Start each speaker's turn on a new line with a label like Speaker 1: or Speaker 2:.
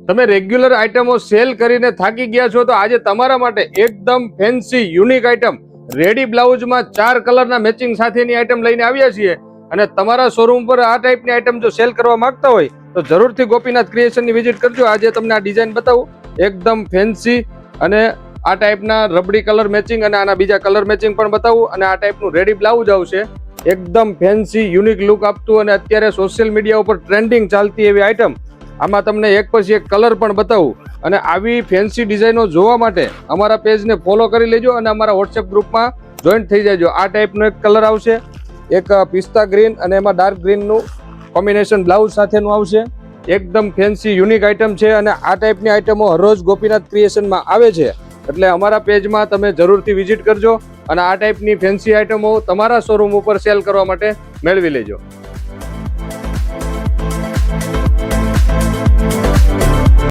Speaker 1: તમે રેગ્યુલર આઇટમો સેલ કરીને થાકી ગયા છો તો આજે તમારા માટે એકદમ ફેન્સી યુનિક આઇટમ રેડી બ્લાઉઝમાં 4 કલરના મેચિંગ સાથેની આઇટમ લઈને આવ્યા છીએ. અને તમારા શોરૂમ પર આ ટાઈપની આઇટમ જો સેલ કરવા માંગતા હોય તો જરૂરથી ગોપીનાથ ક્રિએશનની વિઝિટ કરજો. આજે તમને આ ડિઝાઇન બતાવું, એકદમ ફેન્સી અને આ ટાઈપના રબડી કલર મેચિંગ અને આના બીજા કલર મેચિંગ પણ બતાવું. અને આ ટાઈપનું રેડી બ્લાઉઝ આવશે, એકદમ ફેન્સી યુનિક લુક આપતું અને અત્યારે સોશિયલ મીડિયા ઉપર ટ્રેન્ડિંગ ચાલતી એવી આઇટમ. આમાં તમને એક પછી એક કલર પણ બતાવું. અને આવી ફેન્સી ડિઝાઇનો જોવા માટે અમારા પેજને ફોલો કરી લેજો અને અમારા વોટ્સએપ ગ્રુપમાં જોઈન્ટ થઈ જાજો. આ ટાઈપનો એક કલર આવશે, એક પિસ્તા ગ્રીન અને એમાં ડાર્ક ગ્રીનનું કોમ્બિનેશન બ્લાઉઝ સાથેનું આવશે. એકદમ ફેન્સી યુનિક આઇટમ છે અને આ ટાઈપની આઇટમો હરરોજ ગોપીનાથ ક્રિએશનમાં આવે છે, એટલે અમારા પેજમાં તમે જરૂરથી વિઝિટ કરજો અને આ ટાઈપની ફેન્સી આઇટમો તમારા શોરૂમ ઉપર સેલ કરવા માટે મેળવી લેજો.